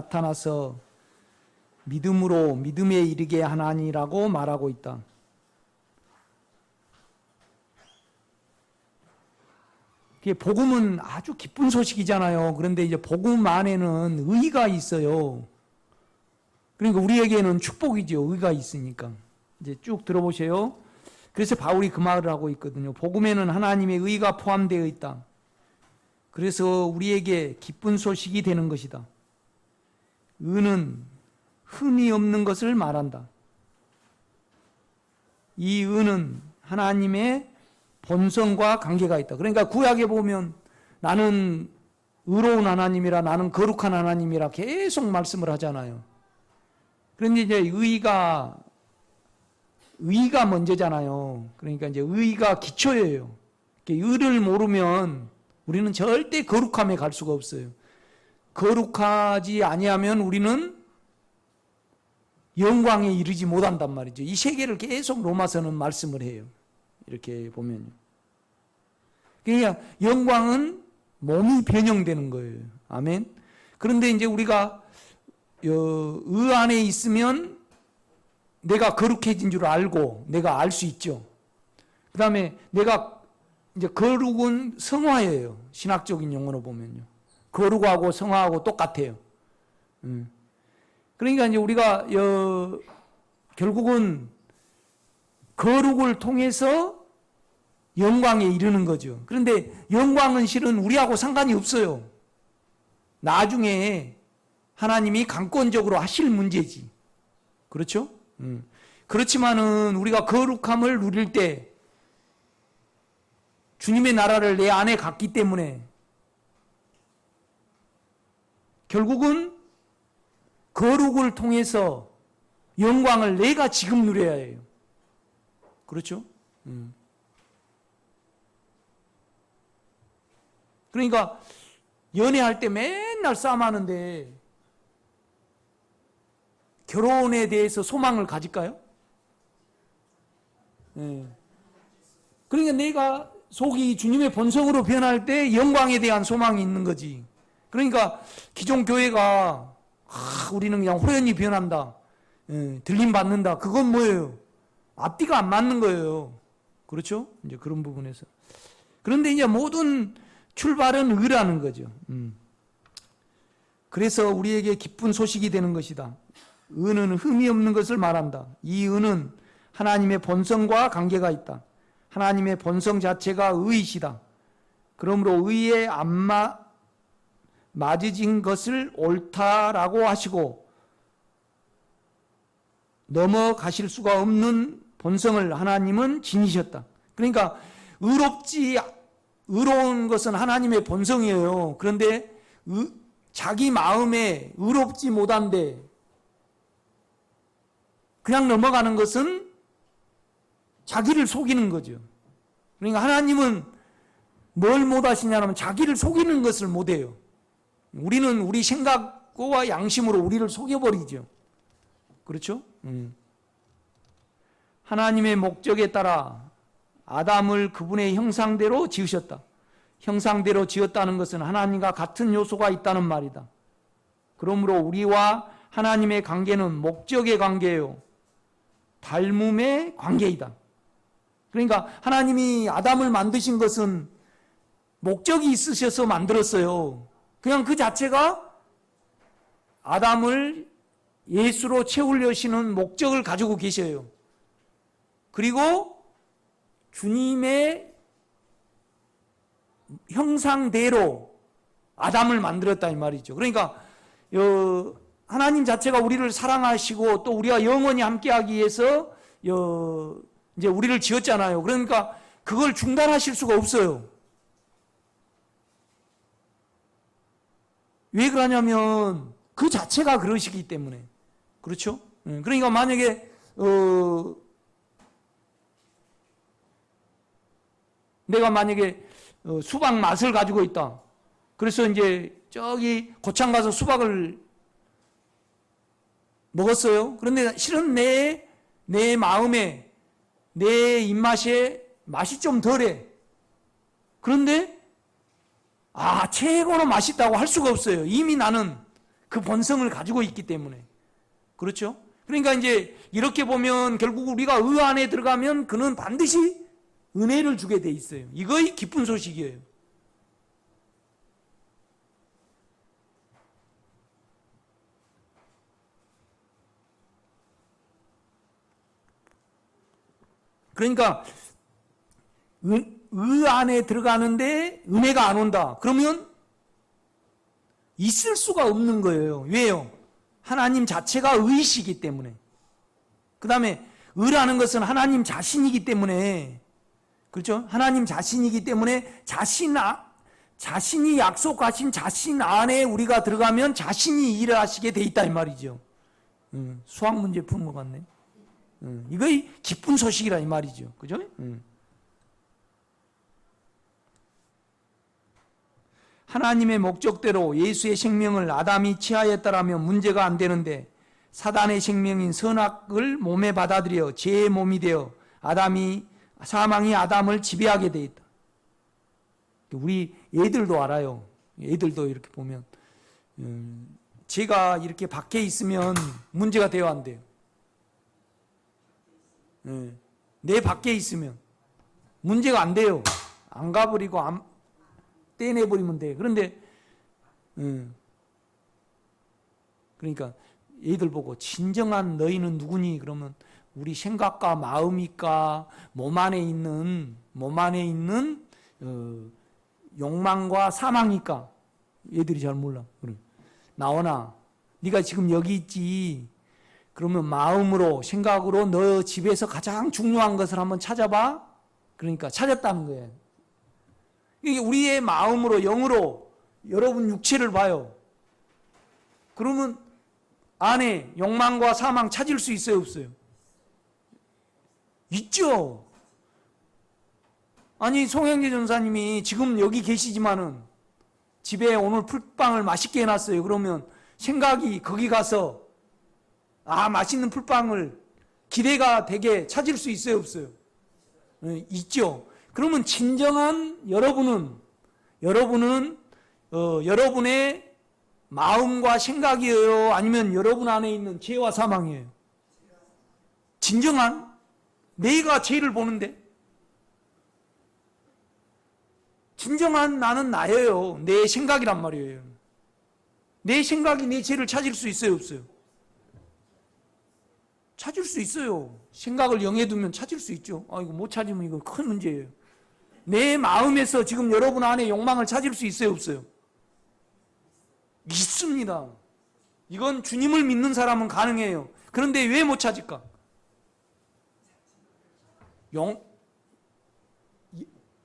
나타나서 믿음으로 믿음에 이르게 하나니라고 말하고 있다. 복음은 아주 기쁜 소식이잖아요. 그런데 이제 복음 안에는 의가 있어요. 그러니까 우리에게는 축복이죠. 의가 있으니까. 이제 쭉 들어보세요. 그래서 바울이 그 말을 하고 있거든요. 복음에는 하나님의 의가 포함되어 있다. 그래서 우리에게 기쁜 소식이 되는 것이다. 의는 흔히 없는 것을 말한다. 이 의는 하나님의 본성과 관계가 있다. 그러니까 구약에 보면 나는 의로운 하나님이라, 나는 거룩한 하나님이라 계속 말씀을 하잖아요. 그런데 이제 의가 먼저잖아요. 그러니까 이제 의가 기초예요. 의를 모르면 우리는 절대 거룩함에 갈 수가 없어요. 거룩하지 아니하면 우리는 영광에 이르지 못한단 말이죠. 이 세계를 계속 로마서는 말씀을 해요. 이렇게 보면요. 그러니까 영광은 몸이 변형되는 거예요. 아멘. 그런데 이제 우리가 의 안에 있으면 내가 거룩해진 줄 알고 내가 알 수 있죠. 그 다음에 내가 이제 거룩은 성화예요. 신학적인 용어로 보면요. 거룩하고 성화하고 똑같아요. 그러니까 이제 우리가 결국은 거룩을 통해서 영광에 이르는 거죠. 그런데 영광은 실은 우리하고 상관이 없어요. 나중에 하나님이 강권적으로 하실 문제지. 그렇죠? 그렇지만은 우리가 거룩함을 누릴 때 주님의 나라를 내 안에 갖기 때문에 결국은 거룩을 통해서 영광을 내가 지금 누려야 해요. 그렇죠? 그러니까 연애할 때 맨날 싸움하는데 결혼에 대해서 소망을 가질까요? 네. 그러니까 내가 속이 주님의 본성으로 변할 때 영광에 대한 소망이 있는 거지. 그러니까 기존 교회가 우리는 그냥 호연히 변한다, 들림 받는다, 그건 뭐예요? 앞뒤가 안 맞는 거예요. 그렇죠? 이제 그런 부분에서. 그런데 이제 모든 출발은 의라는 거죠. 그래서 우리에게 기쁜 소식이 되는 것이다. 의는 흠이 없는 것을 말한다. 이 의는 하나님의 본성과 관계가 있다. 하나님의 본성 자체가 의이시다. 그러므로 의에 안 맞으진 것을 옳다라고 하시고 넘어가실 수가 없는 본성을 하나님은 지니셨다. 그러니까 의로운 것은 하나님의 본성이에요. 그런데 자기 마음에 의롭지 못한데 그냥 넘어가는 것은 자기를 속이는 거죠. 그러니까 하나님은 뭘 못하시냐면 자기를 속이는 것을 못해요. 우리는 우리 생각과 양심으로 우리를 속여버리죠. 그렇죠? 하나님의 목적에 따라 아담을 그분의 형상대로 지으셨다. 형상대로 지었다는 것은 하나님과 같은 요소가 있다는 말이다. 그러므로 우리와 하나님의 관계는 목적의 관계예요. 닮음의 관계이다. 그러니까 하나님이 아담을 만드신 것은 목적이 있으셔서 만들었어요. 그냥 그 자체가 아담을 예수로 채우려시는 목적을 가지고 계셔요. 그리고 주님의 형상대로 아담을 만들었다 이 말이죠. 그러니까 하나님 자체가 우리를 사랑하시고 또 우리가 영원히 함께하기 위해서 이제 우리를 지었잖아요. 그러니까 그걸 중단하실 수가 없어요. 왜 그러냐면 그 자체가 그러시기 때문에. 그렇죠? 그러니까 만약에 내가 만약에 수박 맛을 가지고 있다. 그래서 이제 저기 고창 가서 수박을 먹었어요. 그런데 실은 내 마음에 내 입맛에 맛이 좀 덜해. 그런데 최고로 맛있다고 할 수가 없어요. 이미 나는 그 본성을 가지고 있기 때문에. 그렇죠? 그러니까 이제 이렇게 보면 결국 우리가 의 안에 들어가면 그는 반드시 은혜를 주게 돼 있어요. 이거의 기쁜 소식이에요. 그러니까 의 안에 들어가는데 은혜가 안 온다. 그러면 있을 수가 없는 거예요. 왜요? 하나님 자체가 의시기 때문에. 그 다음에 의라는 것은 하나님 자신이기 때문에, 그렇죠? 하나님 자신이기 때문에 자신이 약속하신 자신 안에 우리가 들어가면 자신이 일을 하시게 돼 있다 이 말이죠. 수학 문제 푸는 것 같네. 이거의 기쁜 소식이라 이 말이죠. 그죠? 하나님의 목적대로 예수의 생명을 아담이 취하였다라면 문제가 안 되는데 사단의 생명인 선악을 몸에 받아들여 죄의 몸이 되어 사망이 아담을 지배하게 돼 있다. 우리 애들도 알아요. 애들도 이렇게 보면 제가 이렇게 밖에 있으면 문제가 돼요, 안 돼요? 내 밖에 있으면 문제가 안 돼요. 안 가버리고 떼내버리면 돼. 그런데 그러니까 얘들 보고 진정한 너희는 누구니? 그러면 우리 생각과 마음이까 몸 안에 있는 욕망과 사망이까? 얘들이 잘 몰라. 나오나 네가 지금 여기 있지. 그러면 마음으로 생각으로 너 집에서 가장 중요한 것을 한번 찾아봐. 그러니까 찾았다는 거예요. 이게 우리의 마음으로 영으로 여러분 육체를 봐요. 그러면 안에 욕망과 사망 찾을 수 있어요, 없어요? 있죠. 아니 송영재 전사님이 지금 여기 계시지만은 집에 오늘 풀빵을 맛있게 해놨어요. 그러면 생각이 거기 가서 맛있는 풀빵을 기대가 되게 찾을 수 있어요, 없어요? 있죠. 그러면 진정한 여러분은 여러분의 마음과 생각이에요? 아니면 여러분 안에 있는 죄와 사망이에요? 진정한 내가 죄를 보는데 진정한 나는 나예요. 내 생각이란 말이에요. 내 생각이 내 죄를 찾을 수 있어요, 없어요? 찾을 수 있어요. 생각을 영에 두면 찾을 수 있죠. 이거 못 찾으면 이거 큰 문제예요. 내 마음에서 지금 여러분 안에 욕망을 찾을 수 있어요, 없어요? 있습니다. 이건 주님을 믿는 사람은 가능해요. 그런데 왜 못 찾을까?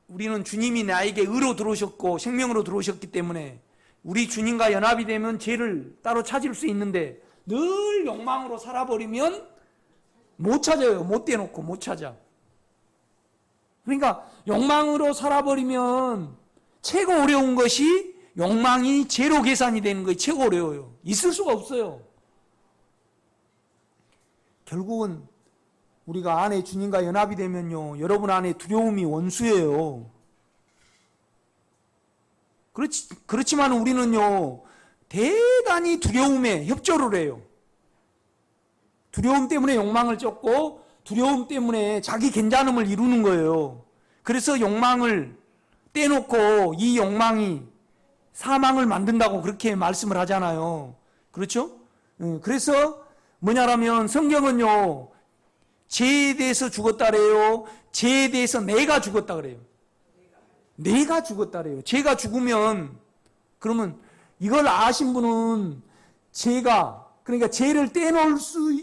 우리는 주님이 나에게 의로 들어오셨고 생명으로 들어오셨기 때문에 우리 주님과 연합이 되면 죄를 따로 찾을 수 있는데 늘 욕망으로 살아버리면 못 찾아요. 못 떼놓고 못 찾아. 그러니까 욕망으로 살아버리면 최고 어려운 것이 욕망이 죄로 계산이 되는 것이 최고 어려워요. 있을 수가 없어요. 결국은 우리가 안에 주님과 연합이 되면요, 여러분 안에 두려움이 원수예요. 그렇지만 우리는요, 대단히 두려움에 협조를 해요. 두려움 때문에 욕망을 쫓고 두려움 때문에 자기 괜찮음을 이루는 거예요. 그래서 욕망을 떼놓고 이 욕망이 사망을 만든다고 그렇게 말씀을 하잖아요. 그렇죠? 그래서 뭐냐라면 성경은요, 죄에 대해서 죽었다래요. 죄에 대해서 내가 죽었다 그래요. 내가 죽었다 그래요. 죄가 죽으면 그러면 이걸 아신 분은 그러니까 죄를 떼놓을 수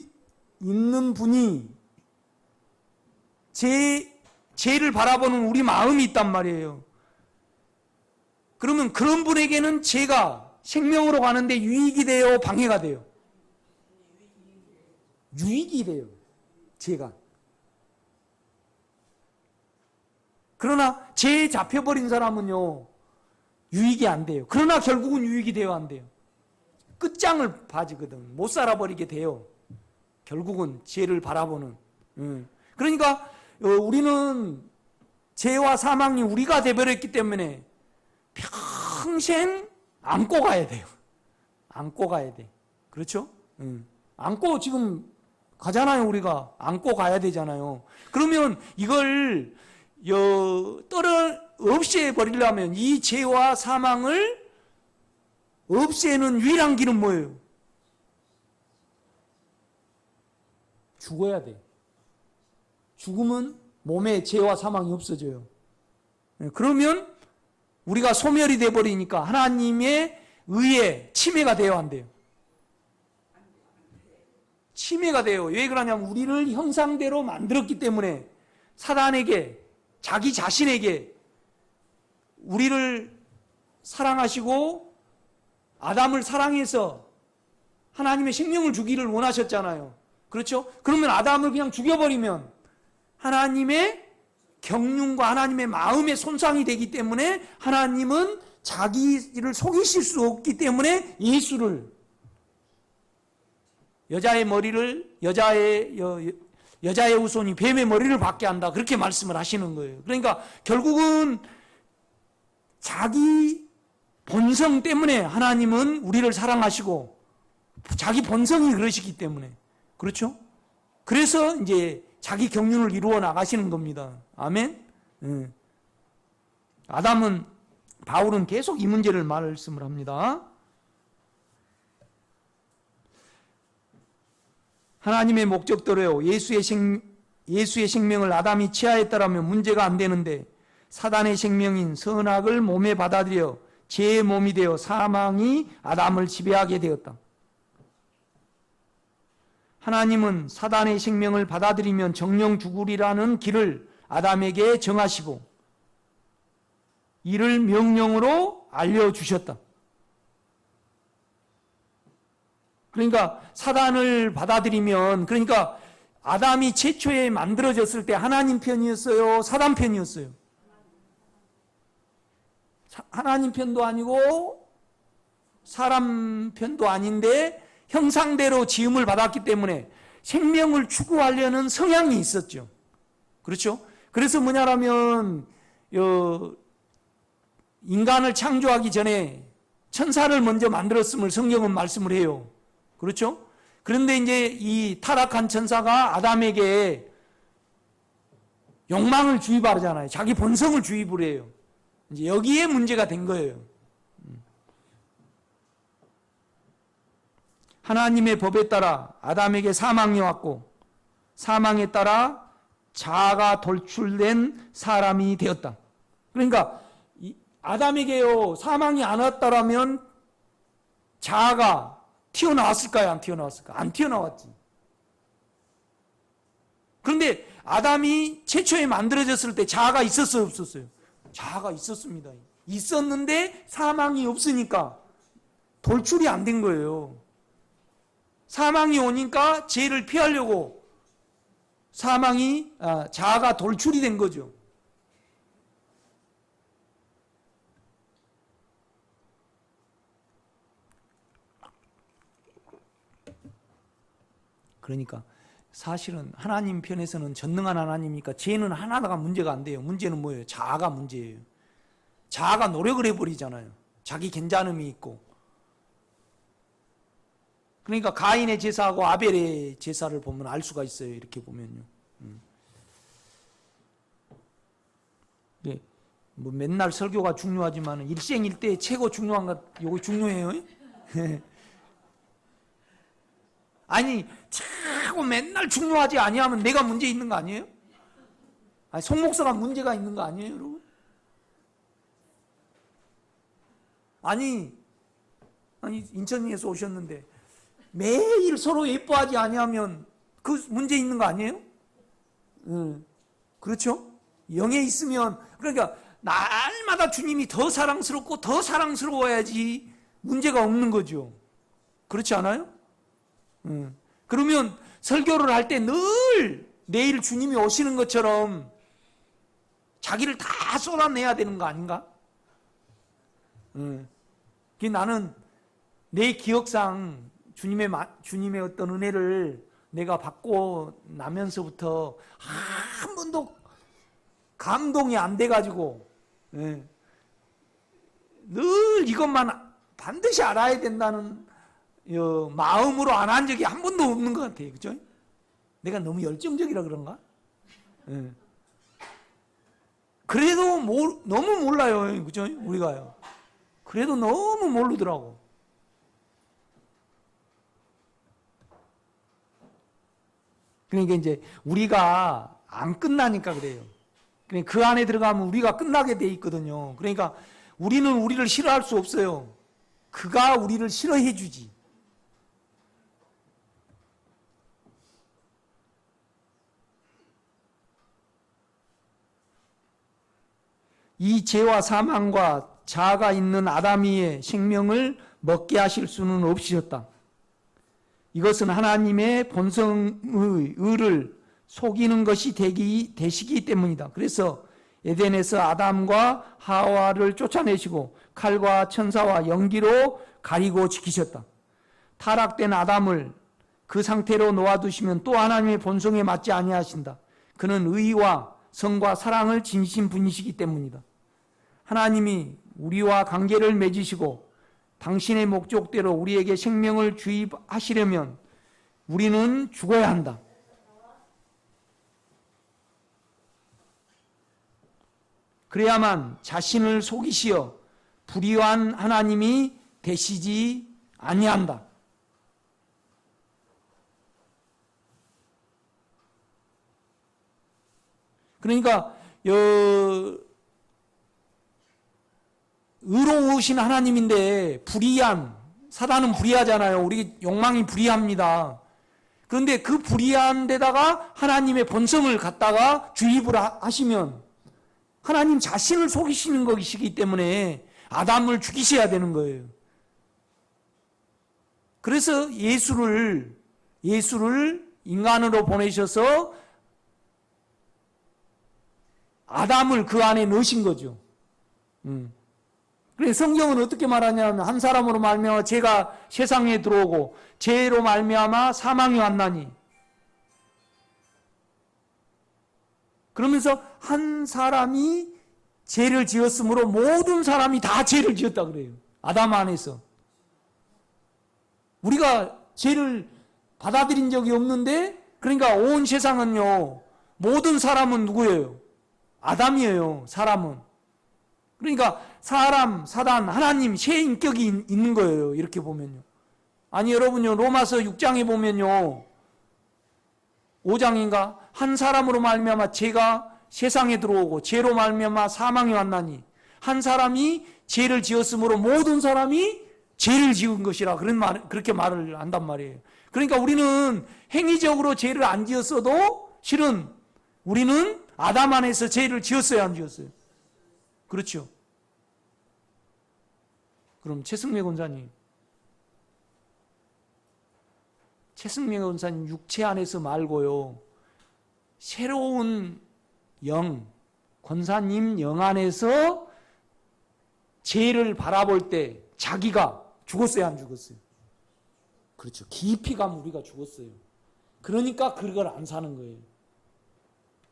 있는 분이 죄를 바라보는 우리 마음이 있단 말이에요. 그러면 그런 분에게는 죄가 생명으로 가는데 유익이 돼요, 방해가 돼요? 유익이 돼요. 죄가. 그러나 죄에 잡혀버린 사람은요, 유익이 안 돼요. 그러나 결국은 유익이 돼요, 안 돼요? 끝장을 봐지거든. 못 살아버리게 돼요. 결국은 죄를 바라보는. 그러니까 우리는 죄와 사망이 우리가 돼버렸기 때문에 평생 안고 가야 돼요. 안고 가야 돼. 그렇죠? 안고 지금 가잖아요. 우리가 안고 가야 되잖아요. 그러면 이걸 없애 버리려면 이 죄와 사망을 없애는 유일한 길은 뭐예요? 죽어야 돼. 죽으면 몸에 죄와 사망이 없어져요. 그러면 우리가 소멸이 돼 버리니까 하나님의 의에 침해가 되어야 한대요. 침해가 돼요. 왜 그러냐면 우리를 형상대로 만들었기 때문에 사단에게, 자기 자신에게 우리를 사랑하시고 아담을 사랑해서 하나님의 생명을 주기를 원하셨잖아요. 그렇죠? 그러면 아담을 그냥 죽여버리면 하나님의 경륜과 하나님의 마음의 손상이 되기 때문에 하나님은 자기를 속이실 수 없기 때문에 예수를, 여자의 후손이 뱀의 머리를 받게 한다, 그렇게 말씀을 하시는 거예요. 그러니까 결국은 자기 본성 때문에 하나님은 우리를 사랑하시고 자기 본성이 그러시기 때문에, 그렇죠? 그래서 이제 자기 경륜을 이루어 나가시는 겁니다. 아멘. 바울은 계속 이 문제를 말씀을 합니다. 하나님의 목적대로 예수의 생명을 아담이 취하였다라면 문제가 안 되는데 사단의 생명인 선악을 몸에 받아들여 죄의 몸이 되어 사망이 아담을 지배하게 되었다. 하나님은 사단의 생명을 받아들이면 정령 죽으리라는 길을 아담에게 정하시고 이를 명령으로 알려주셨다. 그러니까 사단을 받아들이면, 그러니까 아담이 최초에 만들어졌을 때 하나님 편이었어요? 사단 편이었어요? 하나님 편도 아니고 사람 편도 아닌데 형상대로 지음을 받았기 때문에 생명을 추구하려는 성향이 있었죠. 그렇죠? 그래서 뭐냐라면 인간을 창조하기 전에 천사를 먼저 만들었음을 성경은 말씀을 해요. 그렇죠? 그런데 이제 이 타락한 천사가 아담에게 욕망을 주입하잖아요. 자기 본성을 주입을 해요. 이제 여기에 문제가 된 거예요. 하나님의 법에 따라 아담에게 사망이 왔고 사망에 따라 자아가 돌출된 사람이 되었다. 그러니까 아담에게요 사망이 안 왔다라면 자아가 튀어나왔을까요? 안 튀어나왔을까요? 안 튀어나왔지. 그런데 아담이 최초에 만들어졌을 때 자아가 있었어요? 없었어요? 자아가 있었습니다. 있었는데 사망이 없으니까 돌출이 안 된 거예요. 사망이 오니까 죄를 피하려고 자아가 돌출이 된 거죠. 그러니까 사실은 하나님 편에서는 전능한 하나님이니까 죄는 하나가 문제가 안 돼요. 문제는 뭐예요? 자아가 문제예요. 자아가 노력을 해버리잖아요. 자기 괜찮음이 있고. 그러니까 가인의 제사하고 아벨의 제사를 보면 알 수가 있어요. 이렇게 보면요. 네. 뭐 맨날 설교가 중요하지만 일생일대 최고 중요한 것 요거 중요해요. 아니 자꾸 맨날 중요하지 아니하면 내가 문제 있는 거 아니에요? 아니 송 목사가 문제가 있는 거 아니에요, 여러분? 아니 인천에서 오셨는데 매일 서로 예뻐하지 아니하면 그 문제 있는 거 아니에요? 그렇죠? 영에 있으면, 그러니까 날마다 주님이 더 사랑스럽고 더 사랑스러워야지 문제가 없는 거죠. 그렇지 않아요? 그러면 설교를 할 때 늘 내일 주님이 오시는 것처럼 자기를 다 쏟아내야 되는 거 아닌가? 나는 내 기억상 주님의 어떤 은혜를 내가 받고 나면서부터 한 번도 감동이 안 돼가지고 늘 이것만 반드시 알아야 된다는 마음으로 안 한 적이 한 번도 없는 것 같아요. 그죠? 내가 너무 열정적이라 그런가? 예. 그래도 너무 몰라요. 그죠? 우리가요. 그래도 너무 모르더라고. 그러니까 이제 우리가 안 끝나니까 그래요. 그러니까 그 안에 들어가면 우리가 끝나게 돼 있거든요. 그러니까 우리는 우리를 싫어할 수 없어요. 그가 우리를 싫어해 주지. 이 죄와 사망과 자아가 있는 아담이의 생명을 먹게 하실 수는 없으셨다. 이것은 하나님의 본성의 의를 속이는 것이 되시기 때문이다. 그래서 에덴에서 아담과 하와를 쫓아내시고 칼과 천사와 연기로 가리고 지키셨다. 타락된 아담을 그 상태로 놓아두시면 또 하나님의 본성에 맞지 아니하신다. 그는 의와 성과 사랑을 지니신 분이시기 때문이다. 하나님이 우리와 관계를 맺으시고 당신의 목적대로 우리에게 생명을 주입하시려면 우리는 죽어야 한다. 그래야만 자신을 속이시어 불의한 하나님이 되시지 아니한다. 그러니까 의로우신 하나님인데 불의한, 사단은 불의하잖아요. 우리 욕망이 불의합니다. 그런데 그 불의한 데다가 하나님의 본성을 갖다가 주입을 하시면 하나님 자신을 속이시는 것이기 때문에 아담을 죽이셔야 되는 거예요. 그래서 예수를 인간으로 보내셔서 아담을 그 안에 넣으신 거죠. 그래서 성경은 어떻게 말하냐면 한 사람으로 말미암아 죄가 세상에 들어오고 죄로 말미암아 사망이 왔나니, 그러면서 한 사람이 죄를 지었으므로 모든 사람이 다 죄를 지었다 그래요. 아담 안에서. 우리가 죄를 받아들인 적이 없는데, 그러니까 온 세상은요, 모든 사람은 누구예요? 아담이에요. 사람은. 그러니까 사람, 사단, 하나님 세 인격이 있는 거예요. 이렇게 보면요. 아니 여러분요, 로마서 6장에 보면요, 5장인가? 한 사람으로 말미암아 죄가 세상에 들어오고 죄로 말미암아 사망이 왔나니, 한 사람이 죄를 지었으므로 모든 사람이 죄를 지은 것이라 그렇게 말을 한단 말이에요. 그러니까 우리는 행위적으로 죄를 안 지었어도 실은 우리는 아담 안에서 죄를 지었어요, 안 지었어요? 그렇죠. 그럼 최승래 권사님 육체 안에서 말고요, 새로운 영, 권사님 영 안에서 죄를 바라볼 때 자기가 죽었어요, 안 죽었어요? 그렇죠. 깊이 가면 우리가 죽었어요. 그러니까 그걸 안 사는 거예요.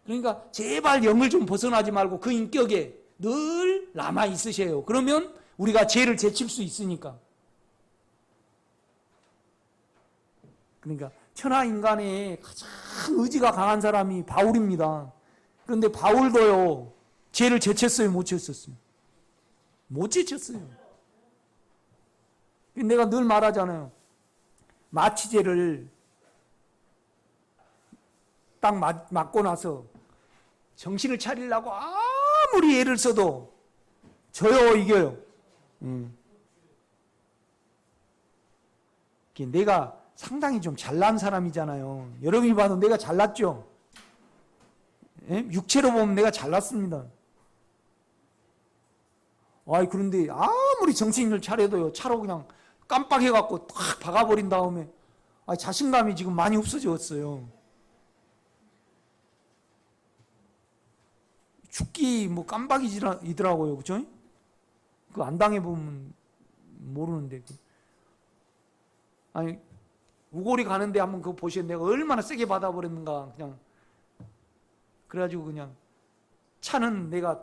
그러니까 제발 영을 좀 벗어나지 말고 그 인격에 늘 남아 있으세요. 그러면 우리가 죄를 제칠 수 있으니까. 그러니까 천하 인간의 가장 의지가 강한 사람이 바울입니다. 그런데 바울도요, 죄를 제쳤어요, 못 제쳤어요? 못 제쳤어요. 내가 늘 말하잖아요. 마취제를 딱 맞고 나서 정신을 차리려고 아무리 애를 써도 져요, 이겨요. 내가 상당히 좀 잘난 사람이잖아요. 여러분이 봐도 내가 잘났죠? 예? 육체로 보면 내가 잘났습니다. 그런데 아무리 정신을 차려도요, 차로 그냥 깜빡해갖고 탁 박아버린 다음에 자신감이 지금 많이 없어졌어요. 죽기 뭐 깜빡이더라고요, 그죠? 그거 안 당해보면 모르는데. 아니, 우골이 가는데 한번 그거 보시면 내가 얼마나 세게 받아버렸는가. 그냥 그래가지고 그냥 차는 내가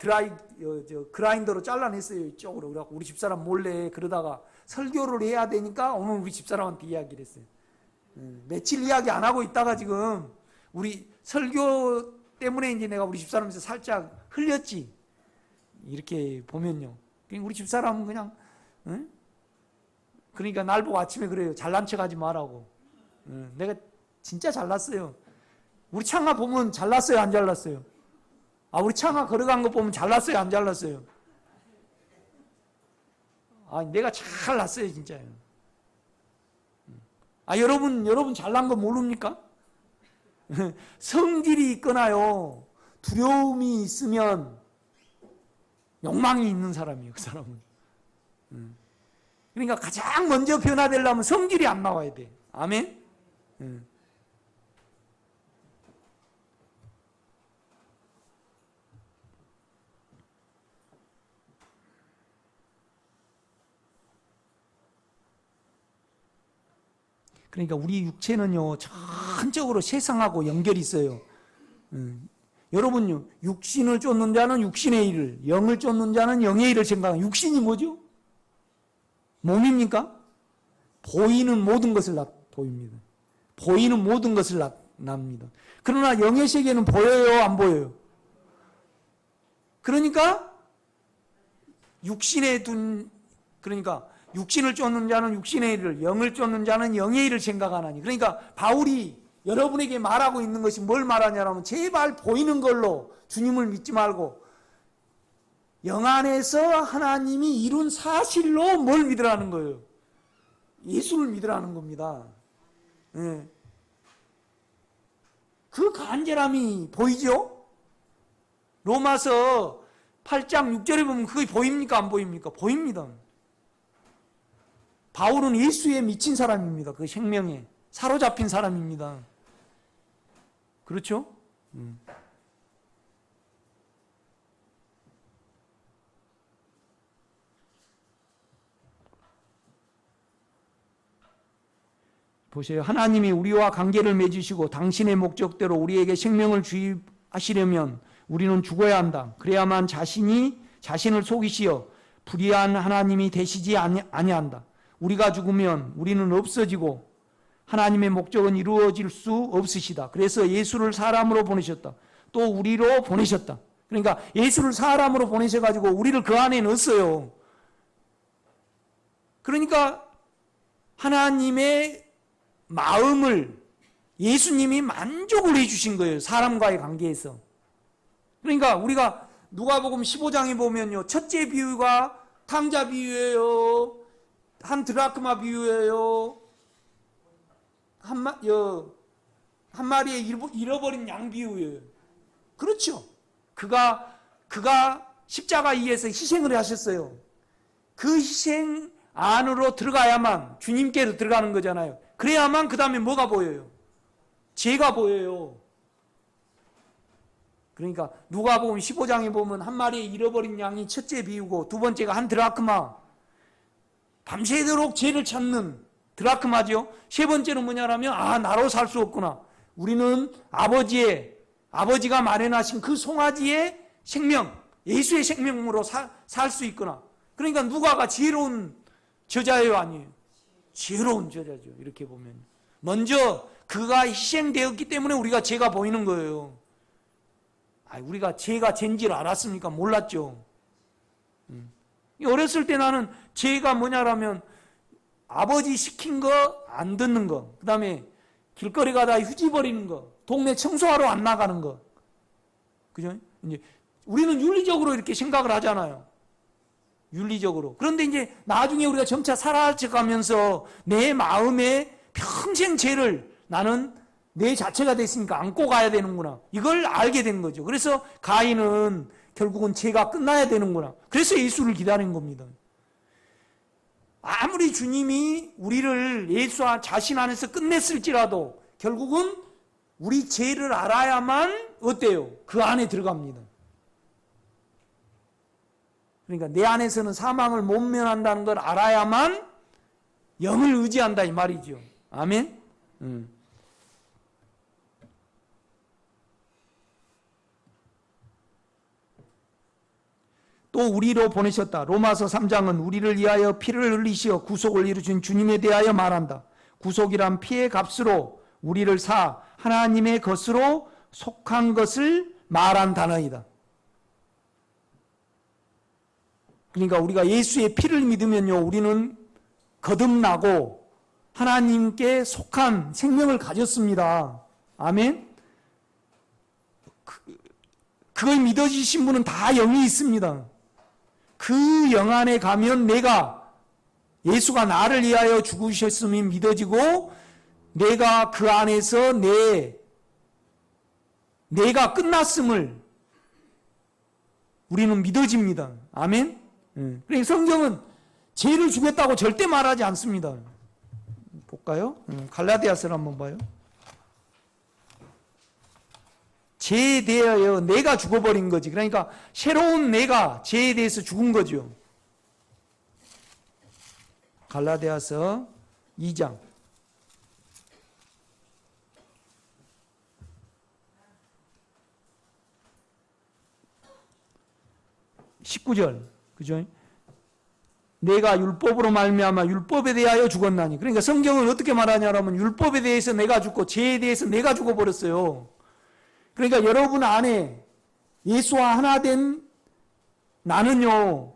그라인더로 잘라냈어요, 이쪽으로. 그래갖고 우리 집사람 몰래 그러다가 설교를 해야 되니까 오늘 우리 집사람한테 이야기를 했어요. 며칠 이야기 안 하고 있다가 지금 우리 설교 때문에 이제 내가 우리 집사람에서 살짝 흘렸지. 이렇게 보면요. 우리 집사람은 그냥, 응? 그러니까 날 보고 아침에 그래요. 잘난 척 하지 말라고. 내가 진짜 잘났어요. 우리 창아 보면 잘났어요, 안 잘났어요? 아, 우리 창아 걸어간 거 보면 잘났어요, 안 잘났어요? 아, 내가 잘났어요, 진짜요. 아, 여러분 잘난 거 모릅니까? 성질이 있거나요, 두려움이 있으면 욕망이 있는 사람이에요, 그 사람은. 그러니까 가장 먼저 변화되려면 성질이 안 나와야 돼. 아멘? 그러니까 우리 육체는요, 전적으로 세상하고 연결이 있어요. 여러분요, 육신을 쫓는 자는 육신의 일을, 영을 쫓는 자는 영의 일을 생각하는, 육신이 뭐죠? 몸입니까? 보이는 모든 것을 보입니다. 보이는 모든 것을 납니다. 그러나 영의 세계는 보여요, 안 보여요? 그러니까 그러니까 육신을 쫓는 자는 육신의 일을, 영을 쫓는 자는 영의 일을 생각하나니. 그러니까 바울이 여러분에게 말하고 있는 것이 뭘 말하냐면, 제발 보이는 걸로 주님을 믿지 말고 영 안에서 하나님이 이룬 사실로 뭘 믿으라는 거예요? 예수를 믿으라는 겁니다. 네. 그 간절함이 보이죠? 로마서 8장 6절에 보면 그게 보입니까? 안 보입니까? 보입니다. 바울은 예수에 미친 사람입니다. 그 생명에 사로잡힌 사람입니다. 그렇죠? 보세요. 하나님이 우리와 관계를 맺으시고 당신의 목적대로 우리에게 생명을 주입하시려면 우리는 죽어야 한다. 그래야만 자신을 속이시어 불의한 하나님이 되시지 아니한다. 우리가 죽으면 우리는 없어지고 하나님의 목적은 이루어질 수 없으시다. 그래서 예수를 사람으로 보내셨다. 또 우리로 보내셨다. 그러니까 예수를 사람으로 보내셔가지고 우리를 그 안에 넣었어요. 그러니까 하나님의 마음을 예수님이 만족을 해주신 거예요. 사람과의 관계에서. 그러니까 우리가 누가복음 15장에 보면요, 첫째 비유가 탕자 비유예요. 한 드라크마 비유예요. 한 마리의 잃어버린 양 비유예요. 그렇죠. 그가 십자가 위에서 희생을 하셨어요. 그 희생 안으로 들어가야만 주님께로 들어가는 거잖아요. 그래야만 그 다음에 뭐가 보여요? 죄가 보여요. 그러니까 누가복음 15장에 보면 한 마리의 잃어버린 양이 첫째 비유고, 두 번째가 한 드라크마, 밤새도록 죄를 찾는 드라크마죠. 세 번째는 뭐냐면, 나로 살 수 없구나. 우리는 아버지가 마련하신 그 송아지의 생명, 예수의 생명으로 살 수 있구나. 그러니까 누가가 지혜로운 저자예요, 아니에요? 지혜로운 저자죠. 이렇게 보면 먼저 그가 희생되었기 때문에 우리가 죄가 보이는 거예요. 우리가 죄가 죄인지를 알았습니까? 몰랐죠. 어렸을 때 나는 죄가 뭐냐라면 아버지 시킨 거 안 듣는 거, 그 다음에 길거리 가다 휴지 버리는 거, 동네 청소하러 안 나가는 거. 그죠? 이제 우리는 윤리적으로 이렇게 생각을 하잖아요. 윤리적으로. 그런데 이제 나중에 우리가 점차 살아가면서 내 마음에 평생 죄를 나는 내 자체가 됐으니까 안고 가야 되는구나. 이걸 알게 된 거죠. 그래서 가인은 결국은 죄가 끝나야 되는구나. 그래서 예수를 기다린 겁니다. 아무리 주님이 우리를 예수 자신 안에서 끝냈을지라도 결국은 우리 죄를 알아야만 어때요? 그 안에 들어갑니다. 그러니까 내 안에서는 사망을 못 면한다는 걸 알아야만 영을 의지한다 이 말이죠. 아멘? 또 우리로 보내셨다. 로마서 3장은 우리를 위하여 피를 흘리시어 구속을 이루신 주님에 대하여 말한다. 구속이란 피의 값으로 우리를 사 하나님의 것으로 속한 것을 말한 단어이다. 그러니까 우리가 예수의 피를 믿으면요, 우리는 거듭나고 하나님께 속한 생명을 가졌습니다. 아멘. 그걸 믿어지신 분은 다 영이 있습니다. 그 영 안에 가면 내가 예수가 나를 위하여 죽으셨음이 믿어지고 내가 그 안에서 내가 끝났음을 우리는 믿어집니다. 아멘. 그러니까 성경은 죄를 죽였다고 절대 말하지 않습니다. 볼까요? 갈라디아서를 한번 봐요. 죄에 대하여 내가 죽어버린 거지. 그러니까 새로운 내가 죄에 대해서 죽은 거죠. 갈라디아서 2장 19절, 그죠? 내가 율법으로 말미암아 율법에 대하여 죽었나니. 그러니까 성경은 어떻게 말하냐면 율법에 대해서 내가 죽고 죄에 대해서 내가 죽어버렸어요. 그러니까 여러분 안에 예수와 하나 된 나는요,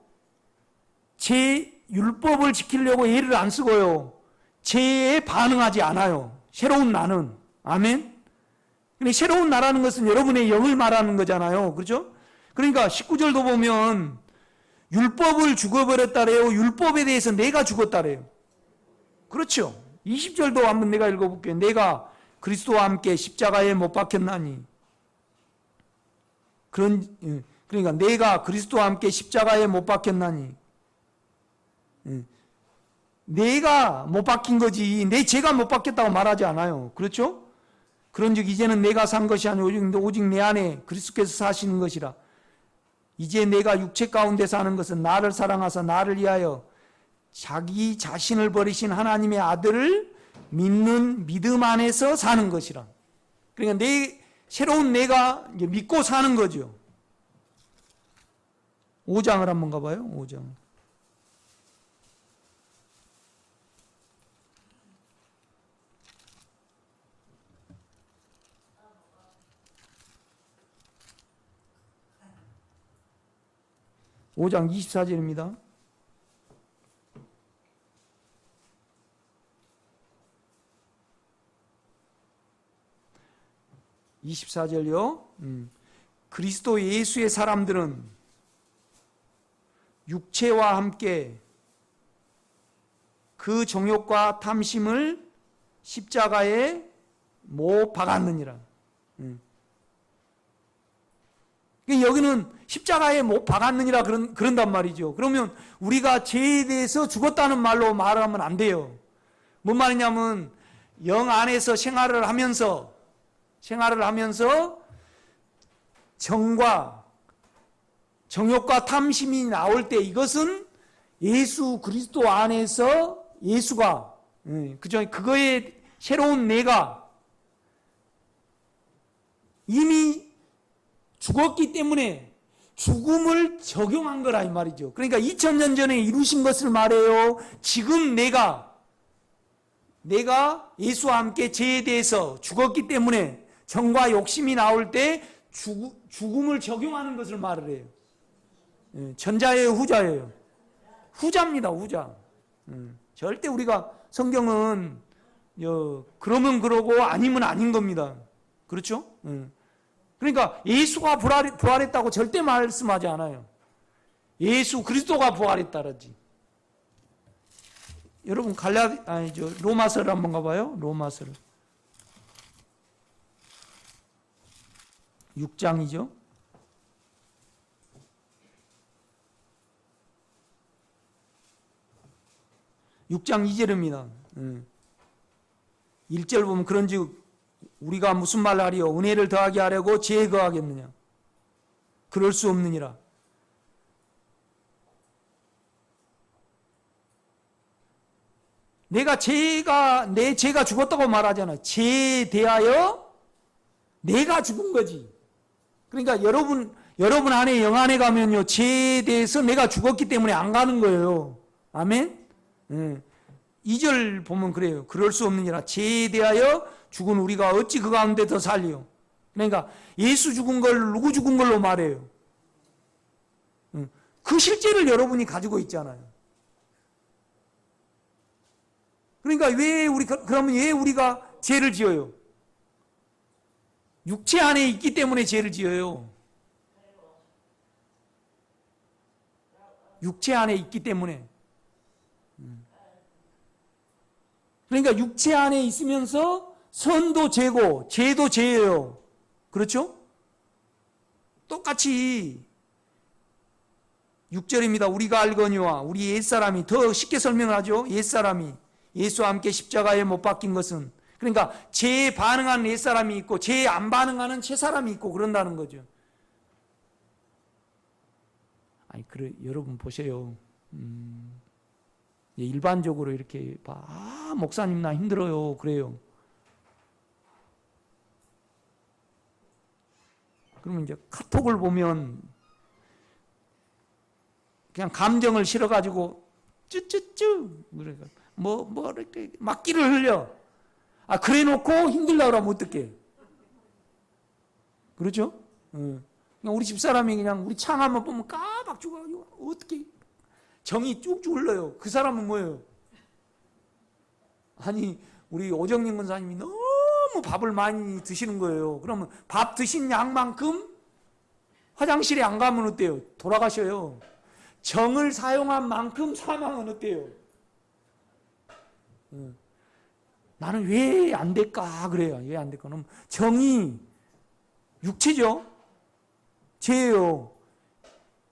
제 율법을 지키려고 애를 안 쓰고요, 죄에 반응하지 않아요. 새로운 나는. 아멘. 근데 새로운 나라는 것은 여러분의 영을 말하는 거잖아요. 그렇죠? 그러니까 19절도 보면 율법을 죽어버렸다래요. 율법에 대해서 내가 죽었다래요. 그렇죠? 20절도 한번 내가 읽어볼게요. 내가 그리스도와 함께 십자가에 못 박혔나니. 그러니까 내가 그리스도와 함께 십자가에 못 박혔나니. 내가 못 박힌 거지 내 죄가 못 박혔다고 말하지 않아요. 그렇죠? 그런즉 이제는 내가 산 것이 아니오 오직 내 안에 그리스도께서 사시는 것이라. 이제 내가 육체 가운데 사는 것은 나를 사랑하사 나를 위하여 자기 자신을 버리신 하나님의 아들을 믿는 믿음 안에서 사는 것이라. 그러니까 새로운 내가 이제 믿고 사는 거죠. 5장을 한번 가봐요. 5장. (5장) 24절입니다. (24절요) 그리스도 예수의 사람들은 육체와 함께 그 정욕과 탐심을 십자가에 못 박았느니라. 여기는 십자가에 못 박았느니라 그런단 말이죠. 그러면 우리가 죄에 대해서 죽었다는 말로 말하면 안 돼요. 뭔 말이냐면 영 안에서 생활을 하면서 정과 정욕과 탐심이 나올 때 이것은 예수 그리스도 안에서 예수가 그죠? 그거에 새로운 내가 이미 죽었기 때문에 죽음을 적용한 거라 이 말이죠. 그러니까 2000년 전에 이루신 것을 말해요. 지금 내가 예수와 함께 죄에 대해서 죽었기 때문에 정과 욕심이 나올 때 죽음을 적용하는 것을 말을 해요. 전자예요, 후자예요? 후자입니다, 후자. 절대 우리가 성경은 그러면 그러고 아니면 아닌 겁니다. 그렇죠? 그러니까 예수가 부활했다고 절대 말씀하지 않아요. 예수 그리스도가 부활했다라지. 여러분 로마서를 한번 가봐요. 로마서를 6장이죠. 6장 2절입니다. 1절 보면 그런즉 우리가 무슨 말을 하리요? 은혜를 더하게 하려고 죄에 거하겠느냐? 그럴 수 없느니라. 내 죄가 죽었다고 말하잖아. 죄에 대하여 내가 죽은 거지. 그러니까 여러분 여러분 안에 영 안에 가면요, 죄에 대해서 내가 죽었기 때문에 안 가는 거예요. 아멘? 2절 보면 그래요. 그럴 수 없느니라. 죄에 대하여 죽은 우리가 어찌 그 가운데 더 살리요. 그러니까 예수 죽은 걸 누구 죽은 걸로 말해요. 그 실제를 여러분이 가지고 있잖아요. 그러니까 그러면 왜 우리가 죄를 지어요? 육체 안에 있기 때문에 죄를 지어요. 육체 안에 있기 때문에. 그러니까 육체 안에 있으면서 선도 죄고 죄도 죄예요. 그렇죠? 똑같이 6절입니다. 우리가 알거니와 우리 옛사람이, 더 쉽게 설명을 하죠. 옛사람이 예수와 함께 십자가에 못 박힌 것은, 그러니까 죄에 반응하는 옛사람이 있고 죄에 안 반응하는 새사람이 있고 그런다는 거죠. 아니, 여러분 보세요. 일반적으로 이렇게 목사님 나 힘들어요 그래요. 그러면 이제 카톡을 보면 그냥 감정을 실어가지고 쭈쭈쭈 이렇게 막기를 흘려. 그래 놓고 힘들다 그러면 어떡해. 그렇죠? 그냥 우리 집사람이 그냥 우리 창 한번 보면 까박 죽어가지고 어떻게 정이 쭉쭉 흘러요. 그 사람은 뭐예요? 아니, 우리 오정민 권사님이 너무 밥을 많이 드시는 거예요. 그러면 밥 드신 양만큼 화장실에 안 가면 어때요? 돌아가셔요. 정을 사용한 만큼 사망은 어때요? 나는 왜 안 될까? 그래요. 왜 안 될까? 그럼 정이 육체죠? 죄예요.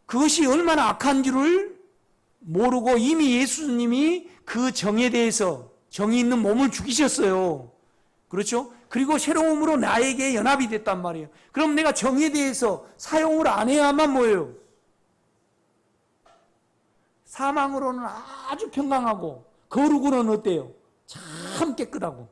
그것이 얼마나 악한 줄을 모르고 이미 예수님이 그 정에 대해서 정이 있는 몸을 죽이셨어요. 그렇죠? 그리고 새로움으로 나에게 연합이 됐단 말이에요. 그럼 내가 정에 대해서 사용을 안 해야만 뭐예요? 사망으로는 아주 평강하고 거룩으로는 어때요? 참 깨끗하고.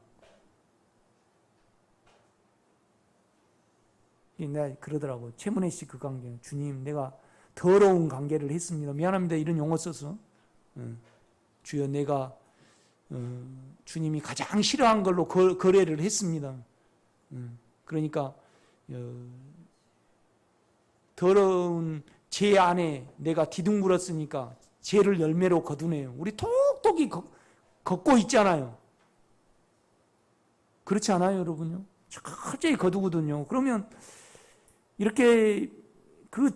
내가 그러더라고. 최문혜 씨 그 관계. 주님, 내가 더러운 관계를 했습니다. 미안합니다. 이런 용어 써서. 주여, 내가 주님이 가장 싫어한 걸로 거래를 했습니다. 그러니까 더러운 죄 안에 내가 디둥물었으니까 죄를 열매로 거두네요. 우리 톡톡히 걷고 있잖아요. 그렇지 않아요, 여러분요? 철저히 거두거든요. 그러면 이렇게 그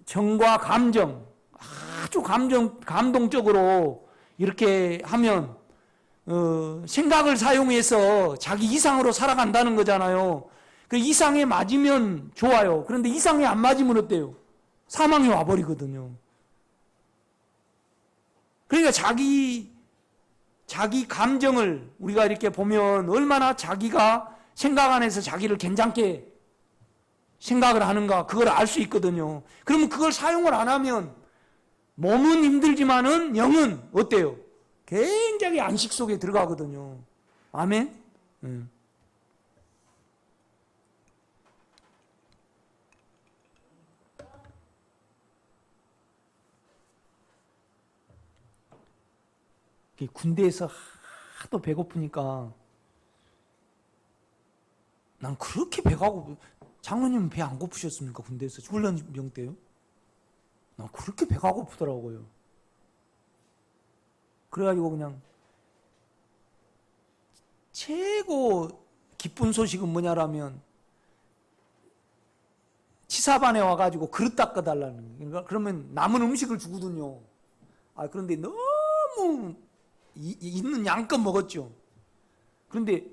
정과 감정, 아주 감동적으로 이렇게 하면 생각을 사용해서 자기 이상으로 살아간다는 거잖아요. 그 이상에 맞으면 좋아요. 그런데 이상에 안 맞으면 어때요? 사망이 와버리거든요. 그러니까 자기 감정을 우리가 이렇게 보면 얼마나 자기가 생각 안에서 자기를 괜찮게 생각을 하는가, 그걸 알 수 있거든요. 그러면 그걸 사용을 안 하면 몸은 힘들지만은 영은 어때요? 굉장히 안식 속에 들어가거든요. 아멘? 군대에서 하도 배고프니까 난 그렇게 배가 고프. 장로님은 배 안 고프셨습니까? 군대에서 훈련병 때요? 난 그렇게 배가 고프더라고요. 그래가지고 그냥 최고 기쁜 소식은 뭐냐라면 치사반에 와가지고 그릇 닦아달라는 거예요. 그러면 남은 음식을 주거든요. 그런데 너무 있는 양껏 먹었죠. 그런데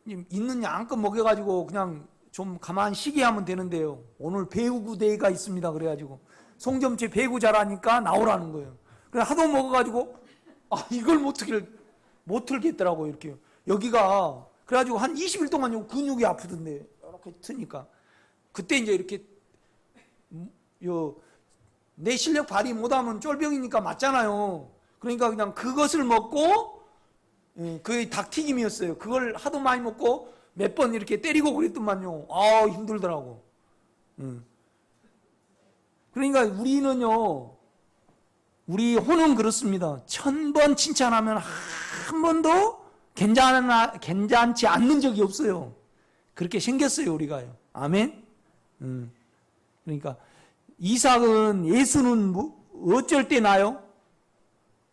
있는 양껏 먹여가지고 그냥 좀 가만히 쉬게 하면 되는데요. 오늘 배구 대회가 있습니다. 그래가지고 송점채 배구 잘하니까 나오라는 거예요. 그래 하도 먹어가지고 이걸 못 틀겠더라고요. 이렇게 여기가 그래가지고 한 20일 동안 근육이 아프던데 이렇게 트니까 그때 이제 이렇게 내 실력 발휘 못하면 쫄병이니까 맞잖아요. 그러니까 그냥 그것을 먹고 그게 닭튀김이었어요. 그걸 하도 많이 먹고 몇 번 이렇게 때리고 그랬더만요. 아, 힘들더라고. 그러니까 우리는요, 우리 혼은 그렇습니다. 1000번 칭찬하면 한 번도 괜찮지 않는 적이 없어요. 그렇게 생겼어요, 우리가요. 아멘? 그러니까 이삭은 예수는 어쩔 때 나요?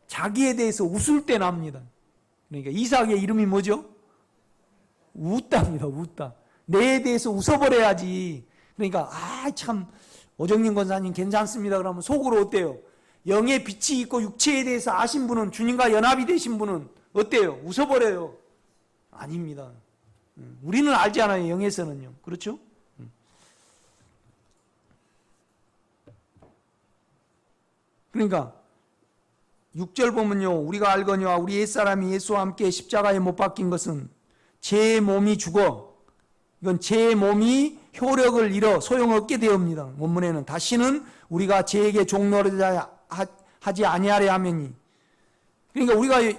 자기에 대해서 웃을 때 납니다. 그러니까 이삭의 이름이 뭐죠? 웃다입니다. 웃다. 내에 대해서 웃어버려야지. 그러니까 참 오정림 권사님 괜찮습니다. 그러면 속으로 어때요? 영의 빛이 있고 육체에 대해서 아신 분은, 주님과 연합이 되신 분은 어때요? 웃어버려요. 아닙니다. 우리는 알지 않아요. 영에서는요. 그렇죠? 그러니까 6절 보면요, 우리가 알거니와 우리 옛사람이 예수와 함께 십자가에 못 박힌 것은 제 몸이 죽어, 이건 제 몸이 효력을 잃어 소용없게 되옵니다. 원문에는 다시는 우리가 제에게 종노릇하지 아니하려 하매니. 그러니까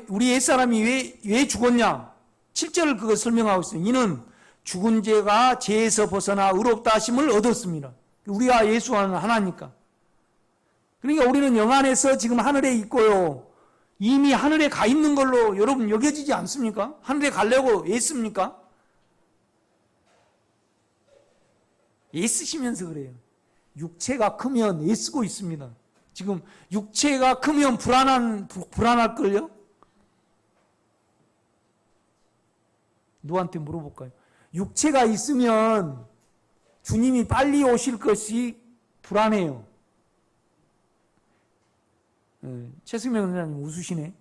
우리 옛사람이 왜 죽었냐? 7절을 그거 설명하고 있어요. 이는 죽은 죄가 죄에서 벗어나 의롭다 하심을 얻었습니다. 우리가 예수와는 하나니까. 그러니까 우리는 영 안에서 지금 하늘에 있고요. 이미 하늘에 가 있는 걸로 여러분 여겨지지 않습니까? 하늘에 가려고 애씁니까? 애쓰시면서 그래요. 육체가 크면 애쓰고 있습니다. 지금 육체가 크면 불안할걸요? 누구한테 물어볼까요? 육체가 있으면 주님이 빨리 오실 것이 불안해요. 최승명 선생님 웃으시네.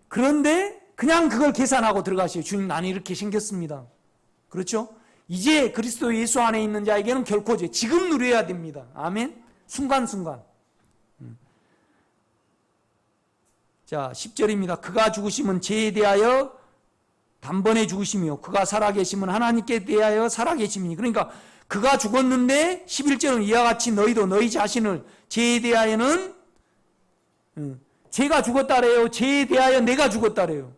그런데 그냥 그걸 계산하고 들어가시요. 주님, 나는 이렇게 생겼습니다. 그렇죠? 이제 그리스도 예수 안에 있는 자에게는 결코 지금 누려야 됩니다. 아멘. 순간순간. 자, 10절입니다. 그가 죽으심은 죄에 대하여 단번에 죽으심이요, 그가 살아계심은 하나님께 대하여 살아계심이니. 그러니까 그가 죽었는데 11절은 이와 같이 너희도 너희 자신을 죄에 대하여는 죄가 죽었다래요, 죄에 대하여 내가 죽었다래요.